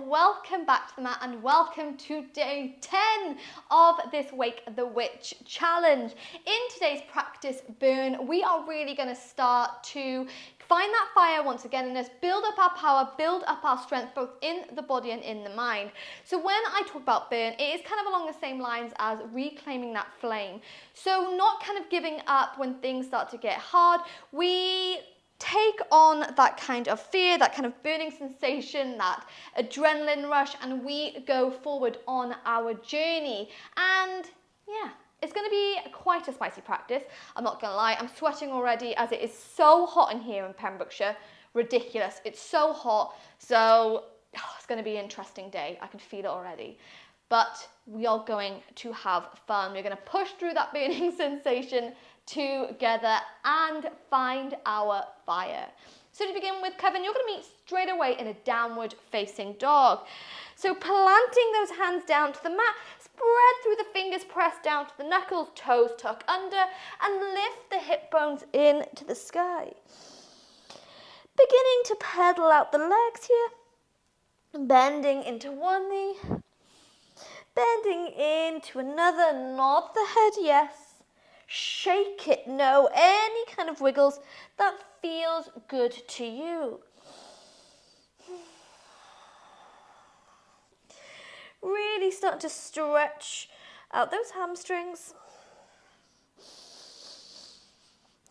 welcome back to the mat and welcome to day 10 of this Wake the Witch challenge. In today's practice burn, we are really going to start to find that fire once again in us, build up our power, build up our strength, both in the body and in the mind. So when I talk about burn, it is kind of along the same lines as reclaiming that flame. So not kind of giving up when things start to get hard. We take on that kind of fear, that kind of burning sensation, that adrenaline rush, and we go forward on our journey. And yeah, it's going to be quite a spicy practice. I'm not going to lie, I'm sweating already as it is so hot in here in Pembrokeshire. Ridiculous. It's so hot. So it's going to be an interesting day. I can feel it already. But we are going to have fun. We're going to push through that burning sensation together and find our fire. So to begin with, Coven, you're going to meet straight away in a downward facing dog. So planting those hands down to the mat, spread through the fingers, press down to the knuckles, toes tuck under, and lift the hip bones into the sky. Beginning to pedal out the legs here, bending into one knee, bending into another, nod the head yes, shake it no, any kind of wiggles that feels good to you. Really start to stretch out those hamstrings.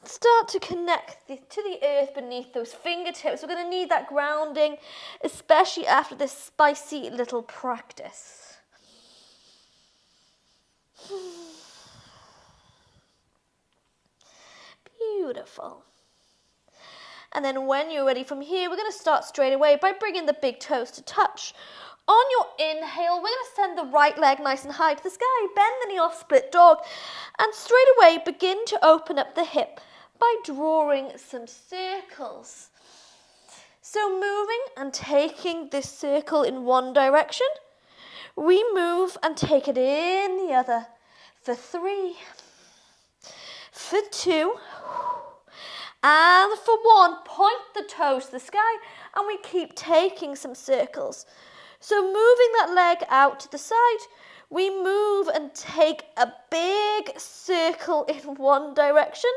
Start to connect to the earth beneath those fingertips. We're going to need that grounding, especially after this spicy little practice. Beautiful. And then when you're ready from here, we're going to start straight away by bringing the big toes to touch. On your inhale, we're going to send the right leg nice and high to the sky. Bend the knee off, split dog. And straight away, begin to open up the hip by drawing some circles. So moving and taking this circle in one direction. We move and take it in the other for 3, for 2, and for 1. Point the toes to the sky and we keep taking some circles. So moving that leg out to the side, we move and take a big circle in one direction.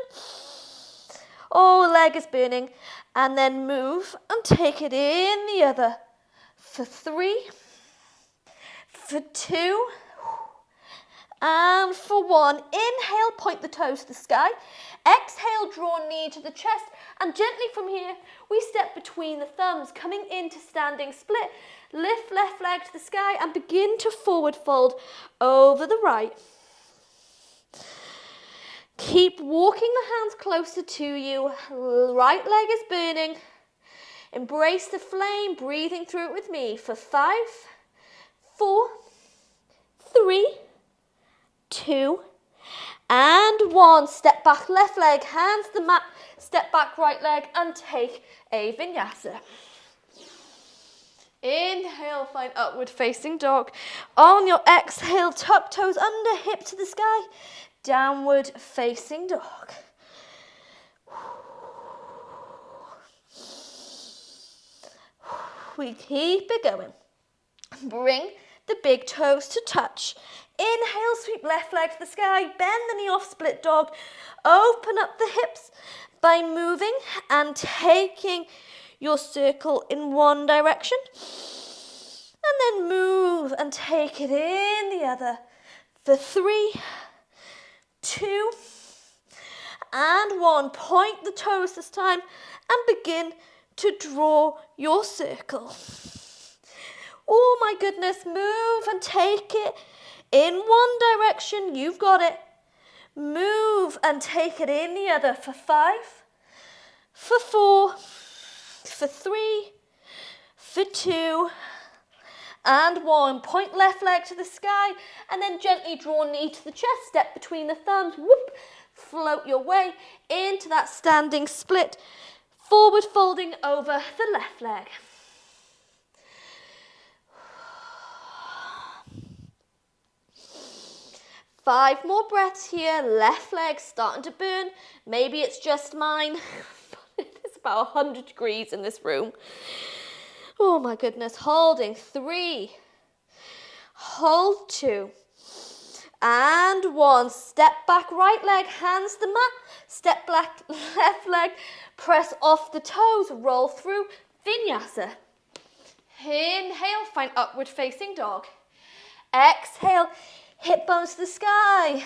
Oh, leg is burning. And then move and take it in the other for 3, for 2, and for 1. Inhale, point the toes to the sky. Exhale, draw knee to the chest. And gently from here, we step between the thumbs, coming into standing split. Lift left leg to the sky and begin to forward fold over the right. Keep walking the hands closer to you. Right leg is burning. Embrace the flame, breathing through it with me for 5, 4, 3, 2, and 1. Step back, left leg, hands to the mat, step back, right leg, and take a vinyasa. Inhale, find upward facing dog. On your exhale, tuck toes under, hip to the sky, downward facing dog. We keep it going. Bring the big toes to touch. Inhale, sweep left leg to the sky, bend the knee off, split dog. Open up the hips by moving and taking your circle in one direction. And then move and take it in the other for 3, 2, and 1. Point the toes this time and begin to draw your circle. Oh my goodness, move and take it in one direction. You've got it. Move and take it in the other for 5, for 4, for 3, for 2, and 1. Point left leg to the sky and then gently draw knee to the chest. Step between the thumbs. Whoop. Float your way into that standing split. Forward folding over the left leg. Five more breaths here. Left leg starting to burn. Maybe it's just mine. It's about 100 degrees in this room. Oh my goodness, holding 3, hold 2, and 1. Step back, right leg, hands to the mat, step back, left leg, press off the toes, roll through, vinyasa. Inhale, find upward facing dog. Exhale, hip bones to the sky.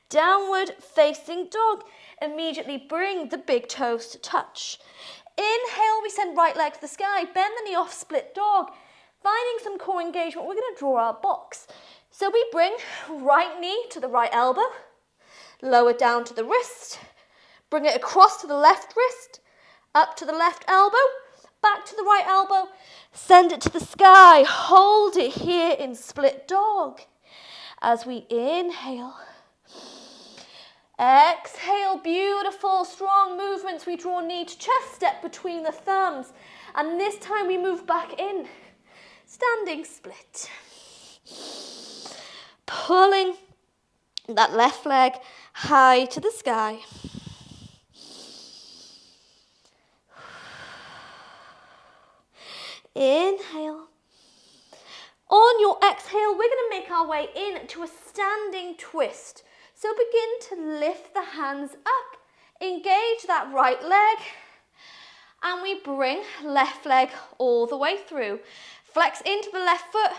Downward facing dog. Immediately bring the big toes to touch. Inhale, we send right leg to the sky. Bend the knee off, split dog. Finding some core engagement, we're going to draw our box. So we bring right knee to the right elbow. Lower down to the wrist. Bring it across to the left wrist. Up to the left elbow. Back to the right elbow. Send it to the sky. Hold it here in split dog. As we inhale. Exhale, beautiful, strong movements. We draw knee to chest, step between the thumbs. And this time we move back in. Standing split. Pulling that left leg high to the sky. Inhale. On your exhale, we're going to make our way into a standing twist. So begin to lift the hands up, engage that right leg, and we bring left leg all the way through. Flex into the left foot,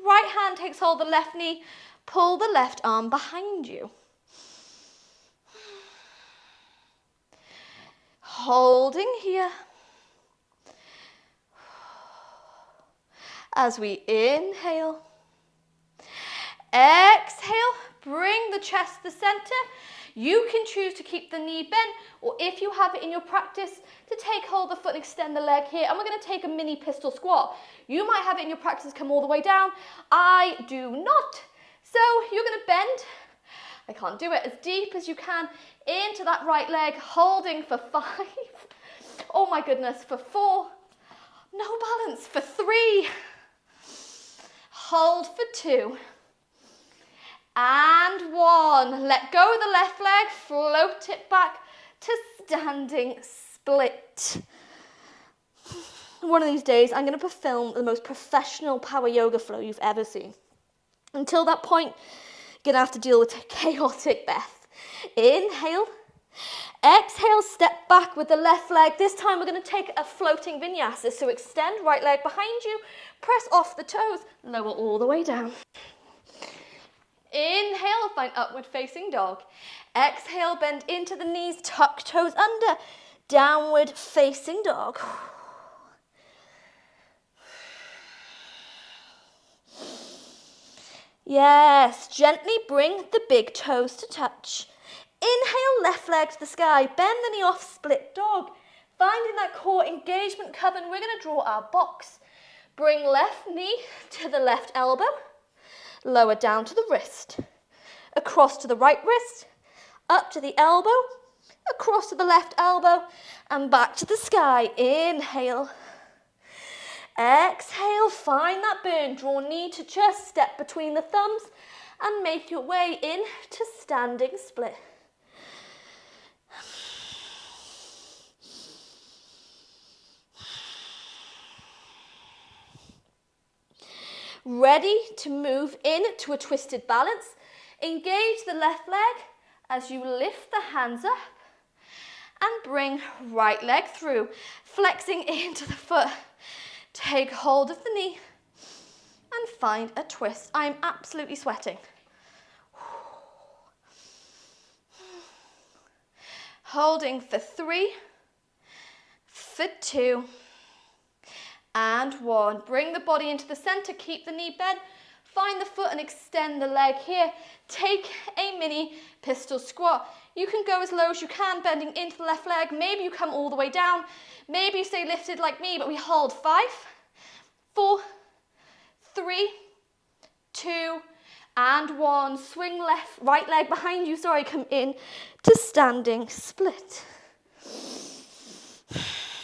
right hand takes hold of the left knee, pull the left arm behind you. Holding here. As we inhale, exhale, bring the chest to the center. You can choose to keep the knee bent, or if you have it in your practice, to take hold of the foot and extend the leg here. And we're going to take a mini pistol squat. You might have it in your practice come all the way down. I do not. So you're going to bend, I can't do it, as deep as you can into that right leg, holding for 5. Oh my goodness, for 4. No balance, for 3. Hold for 2. And 1. Let go of the left leg, float it back to standing split. One of these days, I'm going to film the most professional power yoga flow you've ever seen. Until that point, you're going to have to deal with chaotic Beth. Inhale. Exhale, step back with the left leg. This time we're going to take a floating vinyasa. So extend right leg behind you, press off the toes, lower all the way down. Inhale, find upward facing dog. Exhale, bend into the knees, tuck toes under, downward facing dog. Yes, gently bring the big toes to touch. Inhale, left leg to the sky, bend the knee off, split dog. Finding that core engagement, Coven, we're going to draw our box. Bring left knee to the left elbow, lower down to the wrist, across to the right wrist, up to the elbow, across to the left elbow, and back to the sky. Inhale. Exhale, find that burn. Draw knee to chest, step between the thumbs, and make your way in to standing split. Ready to move in to a twisted balance. Engage the left leg as you lift the hands up and bring right leg through, flexing into the foot. Take hold of the knee and find a twist. I'm absolutely sweating. Holding for 3, for 2, and 1. Bring the body into the center, keep the knee bent, find the foot and extend the leg here. Take a mini pistol squat. You can go as low as you can, bending into the left leg. Maybe you come all the way down. Maybe you stay lifted like me, but we hold 5, 4, 3, 2, and 1. Swing right leg behind you, come in to standing split.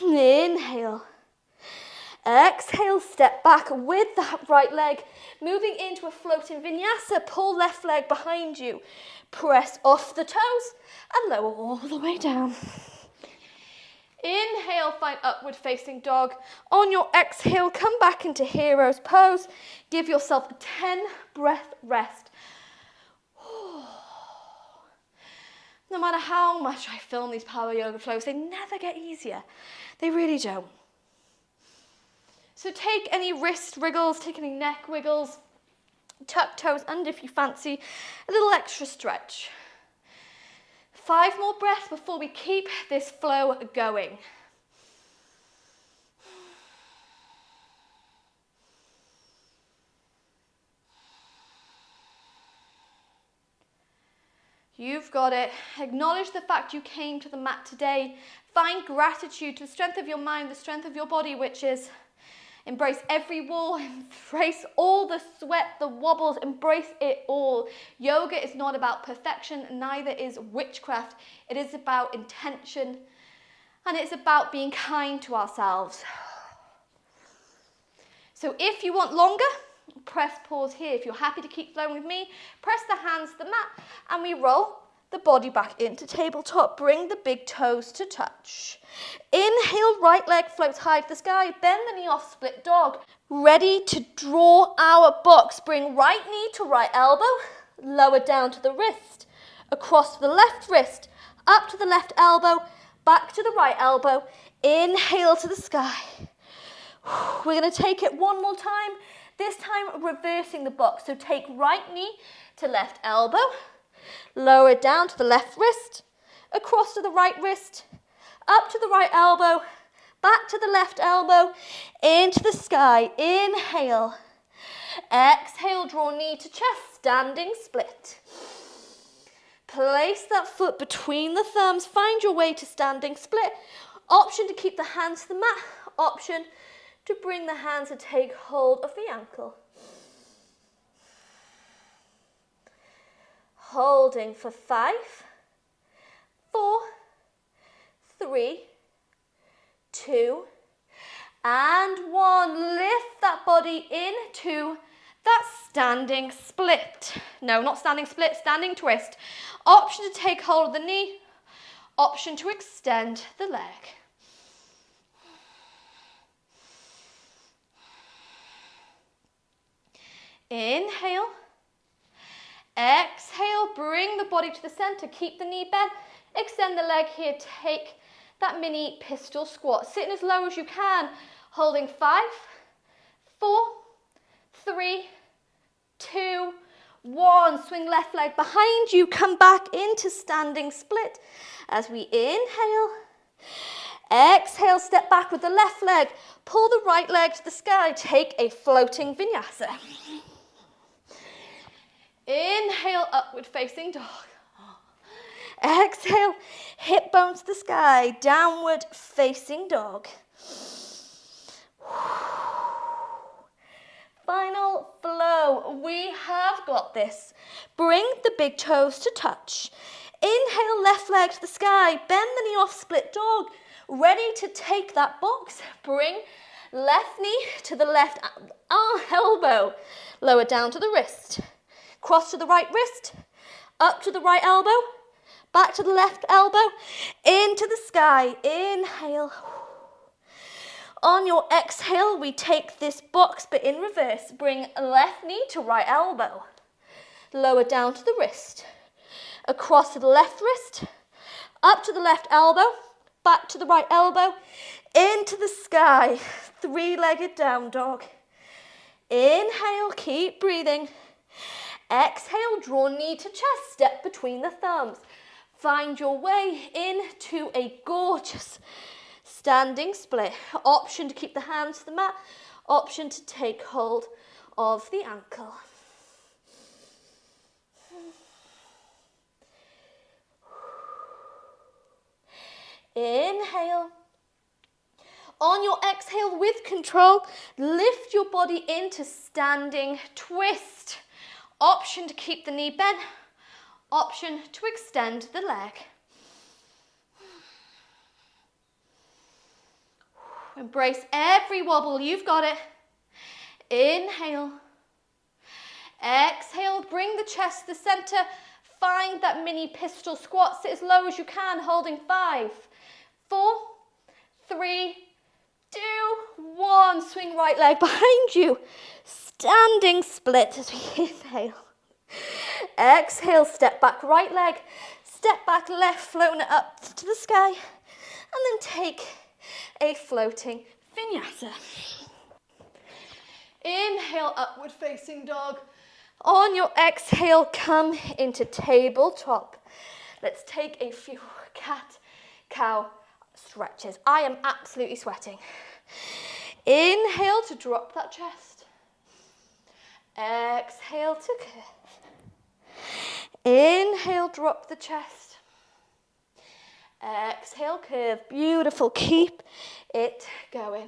Inhale. Exhale, step back with that right leg, moving into a floating vinyasa. Pull left leg behind you. Press off the toes and lower all the way down. Inhale, find upward facing dog. On your exhale, come back into hero's pose. Give yourself a 10 breath rest. No matter how much I film these power yoga flows, they never get easier. They really don't. So take any wrist wriggles, take any neck wiggles, tuck toes under if you fancy a little extra stretch. 5 more breaths before we keep this flow going. You've got it. Acknowledge the fact you came to the mat today. Find gratitude to the strength of your mind, the strength of your body, which is embrace every wall, embrace all the sweat, the wobbles, embrace it all. Yoga is not about perfection, neither is witchcraft. It is about intention, and it's about being kind to ourselves. So if you want longer, press pause here. If you're happy to keep flowing with me, press the hands to the mat and we roll the body back into tabletop. Bring the big toes to touch. Inhale, right leg floats high to the sky. Bend the knee off, split dog. Ready to draw our box. Bring right knee to right elbow, lower down to the wrist, across to the left wrist, up to the left elbow, back to the right elbow. Inhale to the sky. We're going to take it one more time. This time reversing the box. So take right knee to left elbow, lower it down to the left wrist, across to the right wrist, up to the right elbow, back to the left elbow, into the sky. Inhale. Exhale, draw knee to chest, standing split. Place that foot between the thumbs. Find your way to standing split. Option to keep the hands to the mat. Option to bring the hands and take hold of the ankle. Holding for 5, 4, 3, 2, and 1. Lift that body into that standing split. No, not standing split, standing twist. Option to take hold of the knee. Option to extend the leg. Inhale, exhale, bring the body to the center, keep the knee bent, extend the leg here, take that mini pistol squat. Sitting as low as you can, holding 5, 4, 3, 2, 1. Swing left leg behind you, come back into standing split. As we inhale, exhale, step back with the left leg, pull the right leg to the sky, take a floating vinyasa. Inhale, upward facing dog. Exhale, hip bones to the sky, downward facing dog. Final flow. We have got this. Bring the big toes to touch. Inhale, left leg to the sky, bend the knee off, split dog. Ready to take that box. Bring left knee to the left elbow, lower down to the wrist. Cross to the right wrist, up to the right elbow, back to the left elbow, into the sky. Inhale. On your exhale, we take this box, but in reverse. Bring left knee to right elbow, lower down to the wrist, across to the left wrist, up to the left elbow, back to the right elbow, into the sky. 3-legged down dog. Inhale, keep breathing. Exhale, draw knee to chest, step between the thumbs. Find your way into a gorgeous standing split. Option to keep the hands to the mat. Option to take hold of the ankle. Inhale. On your exhale, with control, lift your body into standing twist. Option to keep the knee bent. Option to extend the leg. Embrace every wobble. You've got it. Inhale. Exhale. Bring the chest to the center. Find that mini pistol squat. Sit as low as you can, holding 5, 4, 3, 2, 1. Swing right leg behind you. Standing split as we inhale. Exhale, step back right leg. Step back left, floating it up to the sky. And then take a floating vinyasa. Inhale, upward facing dog. On your exhale, come into tabletop. Let's take a few cat-cow stretches. I am absolutely sweating. Inhale to drop that chest. Exhale to curve. Inhale, drop the chest. Exhale, curve. Beautiful. Keep it going.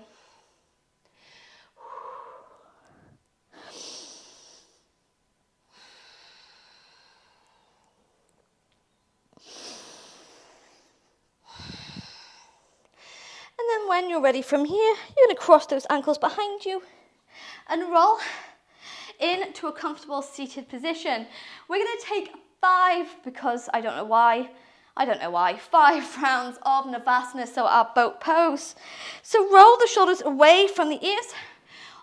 And then when you're ready from here, you're going to cross those ankles behind you and roll into a comfortable seated position. We're going to take 5, because I don't know why, 5 rounds of Navasana, so our boat pose. So roll the shoulders away from the ears.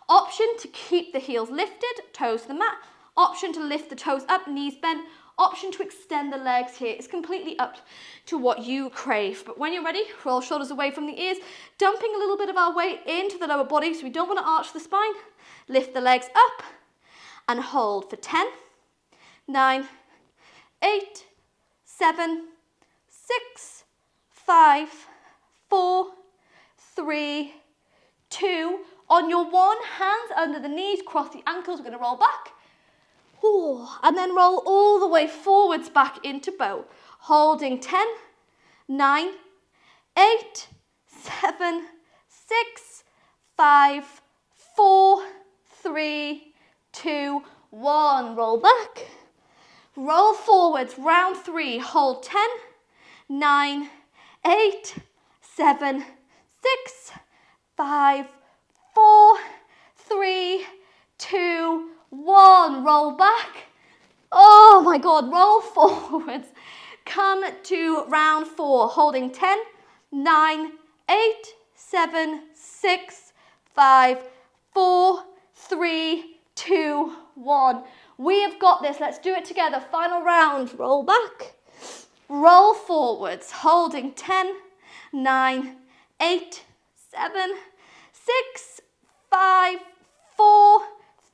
Option to keep the heels lifted, toes to the mat. Option to lift the toes up, knees bent. Option to extend the legs here. It's completely up to what you crave. But when you're ready, roll shoulders away from the ears, dumping a little bit of our weight into the lower body, so we don't want to arch the spine. Lift the legs up and hold for 10, 9, 8, 7, 6, 5, 4, 3, 2. On your one, hands under the knees, cross the ankles. We're going to roll back. Ooh, and then roll all the way forwards back into boat. Holding 10, 9, 8, 7, 6, 5, 4, 3, 2, 1. Roll back. Roll forwards. Round 3. Hold 10, 9, 8, 7, 6, 5, 4, 3, 2, 1. Roll back. Oh my God. Roll forwards. Come to round 4. Holding 10, 9, 8, 7, 6, 5, 4, 3, 2, 1. We have got this. Let's do it together. Final round. Roll back. Roll forwards. Holding 10, 9, 8, 7, 6, 5, 4,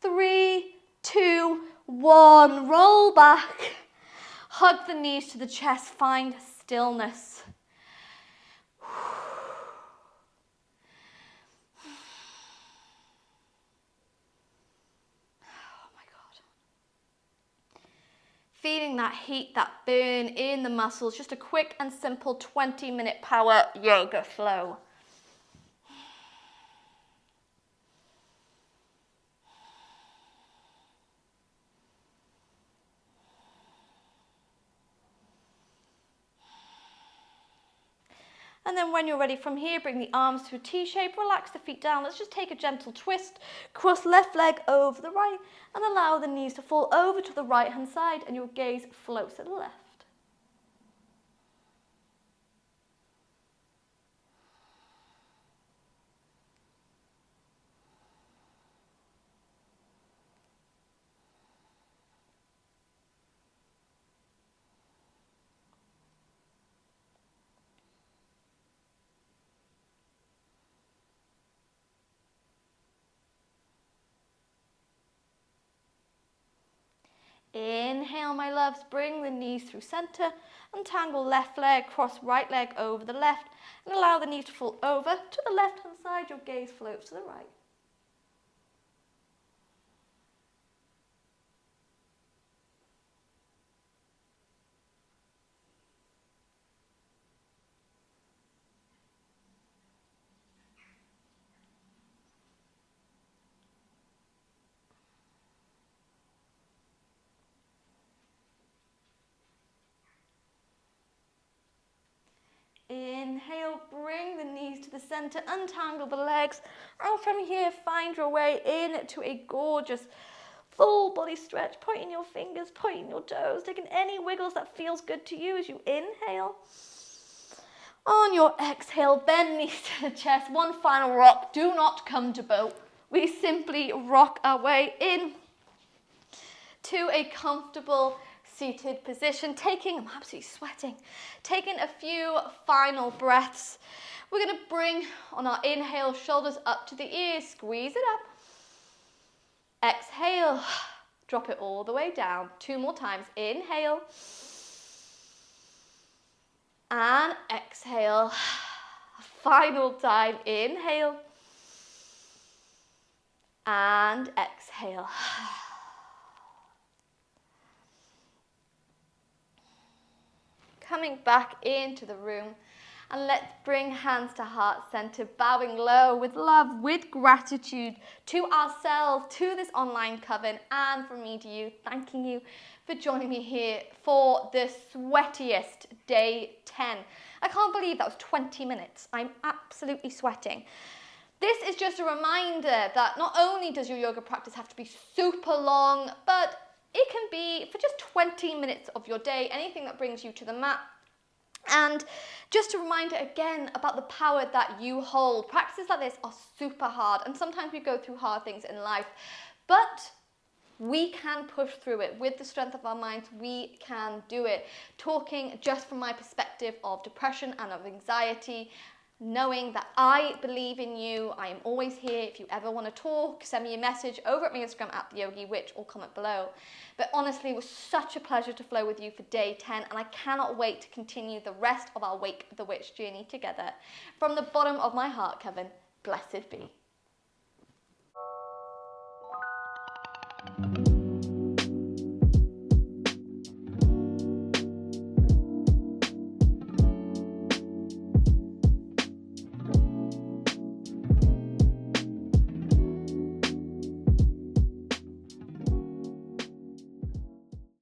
3, 2, 1. Roll back. Hug the knees to the chest. Find stillness. Feeling that heat, that burn in the muscles. Just a quick and simple 20-minute power yoga flow. And then when you're ready from here, bring the arms to a T shape, relax the feet down. Let's just take a gentle twist, cross left leg over the right, and allow the knees to fall over to the right hand side, and your gaze floats to the left. Inhale, my loves, bring the knees through center, untangle left leg, cross right leg over the left, and allow the knees to fall over to the left hand side, your gaze floats to the right. Inhale, bring the knees to the center, untangle the legs, and from here find your way into a gorgeous full body stretch, pointing your fingers, pointing your toes, taking any wiggles that feels good to you as you inhale. On your exhale, bend knees to the chest. One final rock. Do not come to boat. We simply rock our way in to a comfortable seated position. I'm absolutely sweating. Taking a few final breaths. We're going to bring on our inhale, shoulders up to the ears. Squeeze it up. Exhale. Drop it all the way down. 2 more times. Inhale. And exhale. Final time. Inhale. And exhale. Coming back into the room, and let's bring hands to heart center, bowing low with love, with gratitude to ourselves, to this online coven, and from me to you, thanking you for joining me here for the sweatiest day 10. I can't believe that was 20 minutes. I'm absolutely sweating. This is just a reminder that not only does your yoga practice have to be super long, but it can be for just 20 minutes of your day, anything that brings you to the mat. And just a reminder again about the power that you hold. Practices like this are super hard, and sometimes we go through hard things in life, but we can push through it. With the strength of our minds, we can do it. Talking just from my perspective of depression and of anxiety, knowing that I believe in you. I am always here. If you ever want to talk, send me a message over at my Instagram at @theyogywitch or comment below. But honestly, it was such a pleasure to flow with you for day 10, and I cannot wait to continue the rest of our Wake the Witch journey together. From the bottom of my heart, Coven, blessed be.